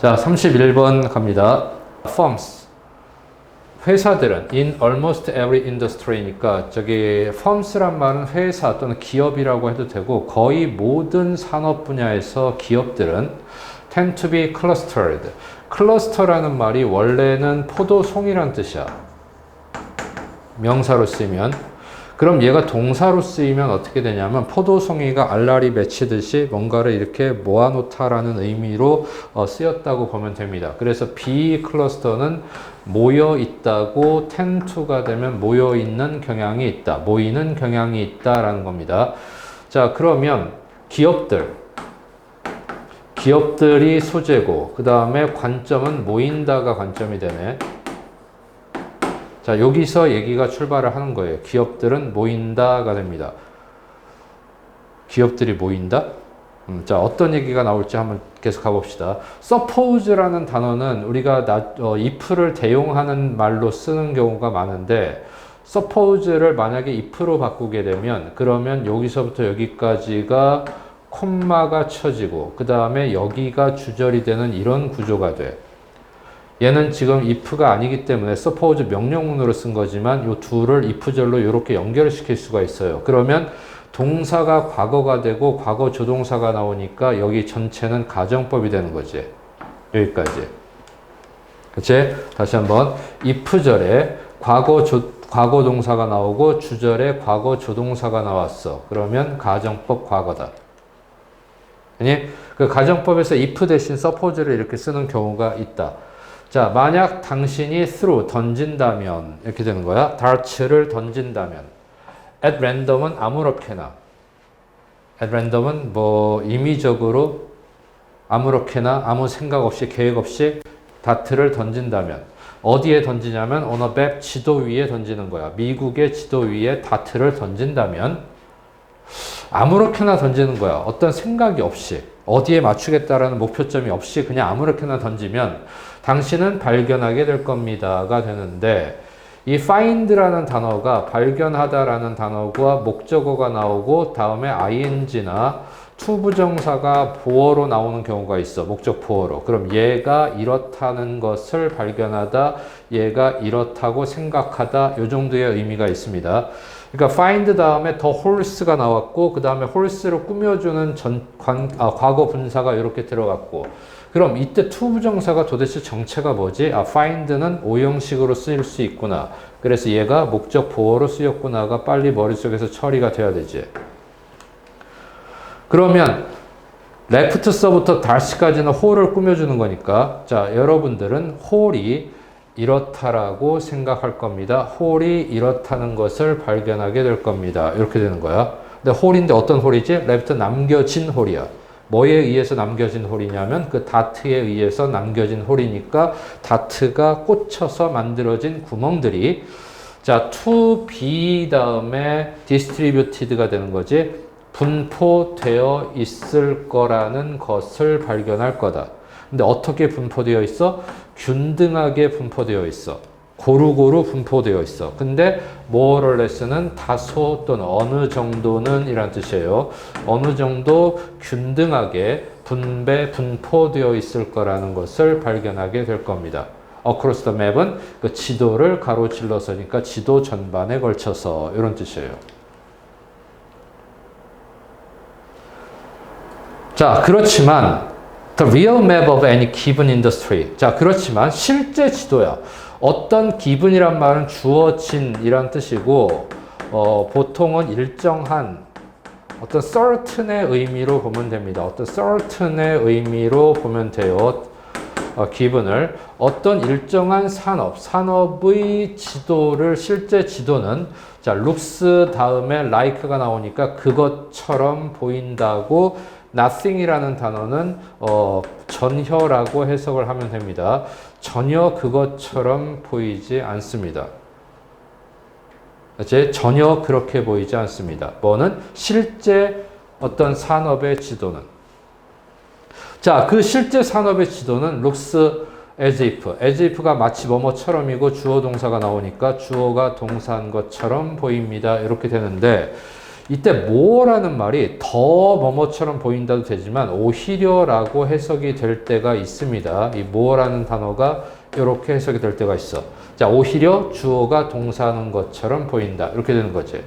자, 31번 갑니다. Firms. 회사들은 in almost every industry니까 저기 firms란 말은 회사 또는 기업이라고 해도 되고 거의 모든 산업 분야에서 기업들은 tend to be clustered. 클러스터라는 말이 원래는 포도송이란 뜻이야. 명사로 쓰이면. 그럼 얘가 동사로 쓰이면 어떻게 되냐면 포도송이가 알알이 맺히듯이 뭔가를 이렇게 모아놓다라는 의미로 쓰였다고 보면 됩니다. 그래서 be 클러스터는 모여 있다고 tend to가 되면 모여 있는 경향이 있다, 모이는 경향이 있다라는 겁니다. 자, 그러면 기업들이 소재고 그 다음에 관점은 모인다가 관점이 되네. 자, 여기서 얘기가 출발을 하는 거예요. 기업들은 모인다가 됩니다. 기업들이 모인다? 자, 어떤 얘기가 나올지 한번 계속 가봅시다. suppose라는 단어는 우리가 if를 대용하는 말로 쓰는 경우가 많은데 suppose를 만약에 if로 바꾸게 되면 그러면 여기서부터 여기까지가 콤마가 쳐지고 그 다음에 여기가 주절이 되는 이런 구조가 돼. 얘는 지금 if가 아니기 때문에 suppose 명령문으로 쓴 거지만 이 둘을 if절로 이렇게 연결시킬 수가 있어요. 그러면 동사가 과거가 되고 과거 조동사가 나오니까 여기 전체는 가정법이 되는 거지. 여기까지. 그치? 다시 한번 if절에 과거 동사가 나오고 주절에 과거 조동사가 나왔어. 그러면 가정법 과거다. 아니? 그 가정법에서 if 대신 suppose를 이렇게 쓰는 경우가 있다. 자, 만약 당신이 throw, 던진다면 이렇게 되는 거야. darts를 던진다면 at random은 아무렇게나 at random은 뭐 임의적으로 아무렇게나 아무 생각 없이 계획 없이 다트를 던진다면 어디에 던지냐면 on a map 지도 위에 던지는 거야. 미국의 지도 위에 다트를 던진다면 아무렇게나 던지는 거야. 어떤 생각이 없이 어디에 맞추겠다라는 목표점이 없이 그냥 아무렇게나 던지면 당신은 발견하게 될 겁니다가 되는데 이 find라는 단어가 발견하다라는 단어가 목적어가 나오고 다음에 ing나 투부정사가 보어로 나오는 경우가 있어. 목적 보어로. 그럼 얘가 이렇다는 것을 발견하다, 얘가 이렇다고 생각하다 이 정도의 의미가 있습니다. 그러니까 find 다음에 the horse가 나왔고 그 다음에 horse를 꾸며주는 과거 분사가 이렇게 들어갔고 그럼 이때 투부정사가 도대체 정체가 뭐지? find는 오형식으로 쓰일 수 있구나. 그래서 얘가 목적 보어로 쓰였구나가 빨리 머릿속에서 처리가 돼야 되지. 그러면 left서부터 dart까지는 whole을 꾸며주는 거니까 자, 여러분들은 whole이 이렇다라고 생각할 겁니다. whole이 이렇다는 것을 발견하게 될 겁니다. 이렇게 되는 거야. 근데 whole인데 어떤 whole이지? left 남겨진 whole이야. 뭐에 의해서 남겨진 홀이냐면 그 다트에 의해서 남겨진 홀이니까 다트가 꽂혀서 만들어진 구멍들이 자 to be 다음에 distributed가 되는 거지 분포되어 있을 거라는 것을 발견할 거다. 근데 어떻게 분포되어 있어? 균등하게 분포되어 있어. 고루고루 분포되어 있어. 근데 more or less는 다소 또는 어느 정도는 이란 뜻이에요. 어느 정도 균등하게 분포되어 있을 거라는 것을 발견하게 될 겁니다. Across the map은 그 지도를 가로질러서니까 지도 전반에 걸쳐서 이런 뜻이에요. 자, 그렇지만 the real map of any given industry. 자, 그렇지만 실제 지도야. 어떤 기분이란 말은 주어진이란 뜻이고 보통은 일정한 어떤 certain의 의미로 보면 됩니다. 어떤 certain의 의미로 보면 돼요. 기분을 어떤 일정한 산업의 지도를 실제 지도는 자 looks 다음에 like가 나오니까 그것처럼 보인다고 nothing이라는 단어는 전혀라고 해석을 하면 됩니다. 전혀 그것처럼 보이지 않습니다. 전혀 그렇게 보이지 않습니다. 뭐는 실제 어떤 산업의 지도는 자, 그 실제 산업의 지도는 looks as if가 마치 뭐뭐처럼이고 주어 동사가 나오니까 주어가 동사인 것처럼 보입니다. 이렇게 되는데 이때 more라는 말이 더 뭐뭐처럼 보인다도 되지만 오히려라고 해석이 될 때가 있습니다. 이 more라는 단어가 이렇게 해석이 될 때가 있어. 자, 오히려 주어가 동사하는 것처럼 보인다. 이렇게 되는 거지.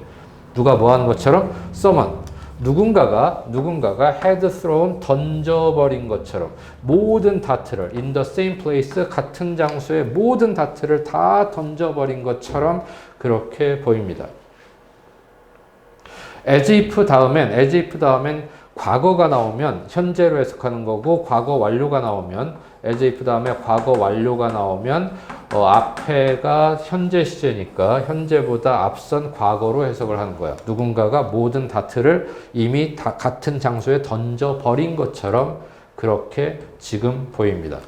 누가 뭐 하는 것처럼? someone. 누군가가 had thrown 던져버린 것처럼 모든 다트를 in the same place 같은 장소에 모든 다트를 다 던져버린 것처럼 그렇게 보입니다. as if 다음엔 과거가 나오면 현재로 해석하는 거고 과거 완료가 나오면 as if 다음에 과거 완료가 나오면 앞에가 현재 시제니까 현재보다 앞선 과거로 해석을 하는 거야. 누군가가 모든 다트를 이미 같은 장소에 던져버린 것처럼 그렇게 지금 보입니다.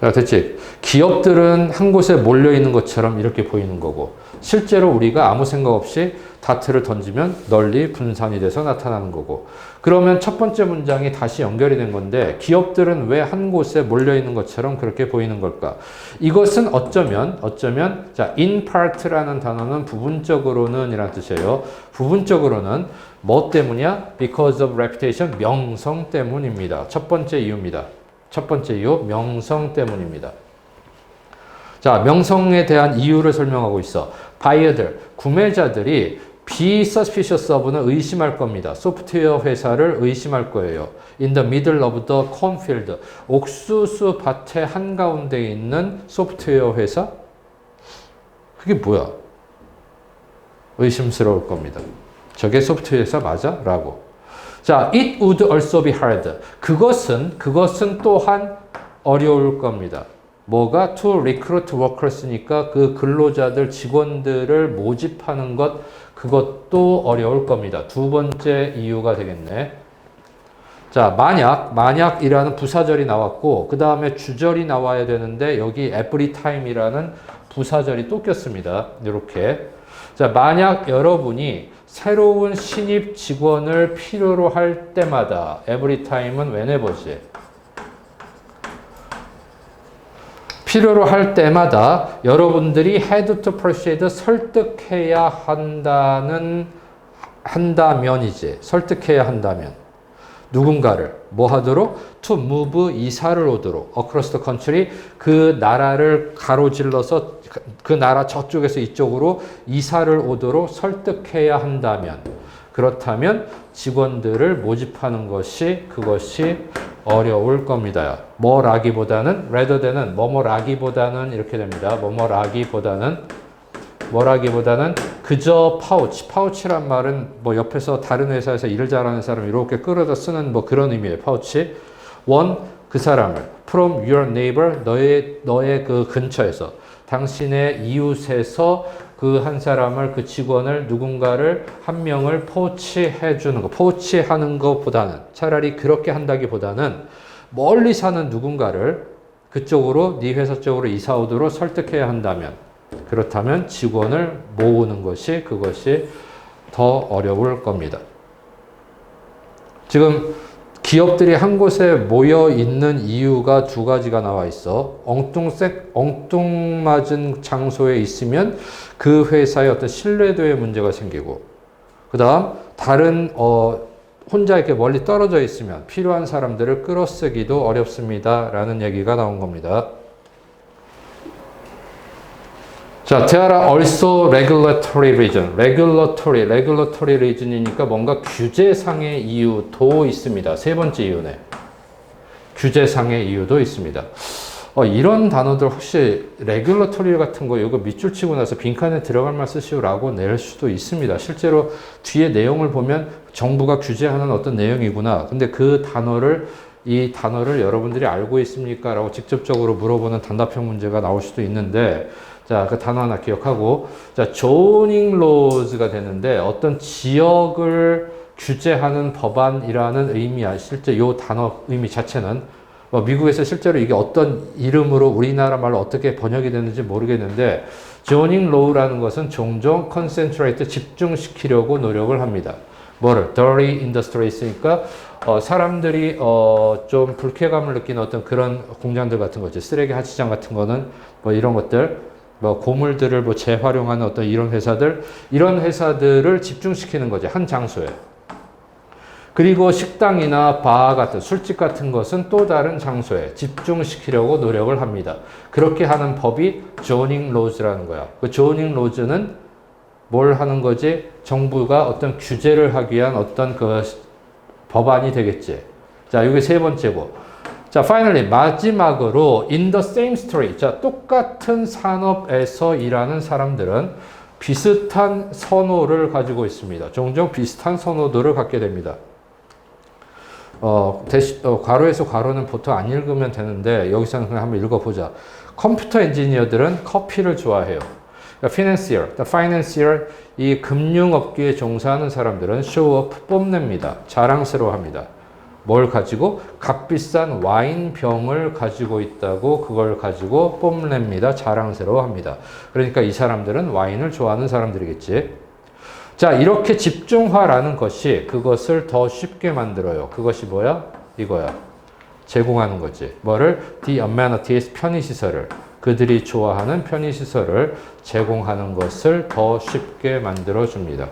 자, 됐지? 기업들은 한 곳에 몰려있는 것처럼 이렇게 보이는 거고 실제로 우리가 아무 생각 없이 다트를 던지면 널리 분산이 돼서 나타나는 거고 그러면 첫 번째 문장이 다시 연결이 된 건데 기업들은 왜 한 곳에 몰려있는 것처럼 그렇게 보이는 걸까? 이것은 어쩌면 자, in part라는 단어는 부분적으로는 이란 뜻이에요. 부분적으로는 뭐 때문이야? Because of reputation, 명성 때문입니다. 첫 번째 이유입니다. 첫 번째 이유, 명성 때문입니다. 자, 명성에 대한 이유를 설명하고 있어. buyer들, 구매자들이 be suspicious of는 의심할 겁니다. 소프트웨어 회사를 의심할 거예요. In the middle of the cornfield, 옥수수 밭의 한가운데 있는 소프트웨어 회사? 그게 뭐야? 의심스러울 겁니다. 저게 소프트웨어 회사 맞아? 라고. 자, it would also be hard. 그것은 또한 어려울 겁니다. 뭐가? to recruit workers니까 그 근로자들, 직원들을 모집하는 것, 그것도 어려울 겁니다. 두 번째 이유가 되겠네. 자, 만약이라는 부사절이 나왔고, 그 다음에 주절이 나와야 되는데, 여기 every time이라는 부사절이 또 꼈습니다. 이렇게. 자, 만약 여러분이 새로운 신입 직원을 필요로 할 때마다 every time은 whenever지. 필요로 할 때마다 여러분들이 had to persuade 설득해야 한다면이지. 설득해야 한다면. 누군가를 뭐 하도록? to move 이사를 오도록 across the country 그 나라를 가로질러서 그 나라 저쪽에서 이쪽으로 이사를 오도록 설득해야 한다면 그렇다면 직원들을 모집하는 그것이 어려울 겁니다. 뭐라기보다는 rather than은 뭐뭐라기보다는 이렇게 됩니다. 뭐라기보다는 그저 파우치란 말은 뭐 옆에서 다른 회사에서 일을 잘하는 사람 이렇게 끌어다 쓰는 뭐 그런 의미예요. 파우치. 그 사람을 from your neighbor 너의 그 근처에서 당신의 이웃에서 그 한 사람을 그 직원을 누군가를 한 명을 포치하는 것보다는 차라리 그렇게 한다기보다는 멀리 사는 누군가를 그쪽으로 네 회사 쪽으로 이사 오도록 설득해야 한다면 그렇다면 직원을 모으는 그것이 더 어려울 겁니다. 지금 기업들이 한 곳에 모여 있는 이유가 두 가지가 나와 있어. 엉뚱맞은 장소에 있으면 그 회사의 어떤 신뢰도에 문제가 생기고, 그 다음 다른 혼자 이렇게 멀리 떨어져 있으면 필요한 사람들을 끌어쓰기도 어렵습니다라는 얘기가 나온 겁니다. 자, there are also regulatory reason. regulatory reason이니까 뭔가 규제상의 이유도 있습니다. 세 번째 이유네. 규제상의 이유도 있습니다. 이런 단어들 혹시 regulatory 같은 거 이거 밑줄 치고 나서 빈칸에 들어갈 말 쓰시오라고 낼 수도 있습니다. 실제로 뒤에 내용을 보면 정부가 규제하는 어떤 내용이구나. 근데 이 단어를 여러분들이 알고 있습니까? 라고 직접적으로 물어보는 단답형 문제가 나올 수도 있는데 자, 그 단어 하나 기억하고 자, zoning laws가 되는데 어떤 지역을 규제하는 법안이라는 의미야. 실제 요 단어 의미 자체는 미국에서 실제로 이게 어떤 이름으로 우리나라 말로 어떻게 번역이 되는지 모르겠는데 zoning law라는 것은 종종 concentrate 집중시키려고 노력을 합니다. 뭐를? dirty industries니까 사람들이 좀 불쾌감을 느끼는 어떤 그런 공장들 같은 거지. 쓰레기 하치장 같은 거는 뭐 이런 것들 뭐 고물들을 뭐 재활용하는 어떤 이런 회사들을 집중시키는 거죠. 한 장소에. 그리고 식당이나 바 같은 술집 같은 것은 또 다른 장소에 집중시키려고 노력을 합니다. 그렇게 하는 법이 zoning laws라는 거야. 그 zoning laws는 뭘 하는 거지? 정부가 어떤 규제를 하기 위한 어떤 그 법안이 되겠지. 자, 이게 세 번째고. 자, finally 마지막으로 in the same story. 자, 똑같은 산업에서 일하는 사람들은 비슷한 선호를 가지고 있습니다. 종종 비슷한 선호도를 갖게 됩니다. 괄호에서 괄호는 보통 안 읽으면 되는데 여기서는 그냥 한번 읽어보자. 컴퓨터 엔지니어들은 커피를 좋아해요. financier, 이 금융업계에 종사하는 사람들은 show off, 뽐냅니다. 자랑스러워합니다. 뭘 가지고? 값비싼 와인병을 가지고 있다고 그걸 가지고 뽐냅니다. 자랑스러워합니다. 그러니까 이 사람들은 와인을 좋아하는 사람들이겠지. 자, 이렇게 집중화라는 것이 그것을 더 쉽게 만들어요. 그것이 뭐야? 이거야. 제공하는 거지. 뭐를? The amenities, 편의시설을. 그들이 좋아하는 편의시설을 제공하는 것을 더 쉽게 만들어줍니다.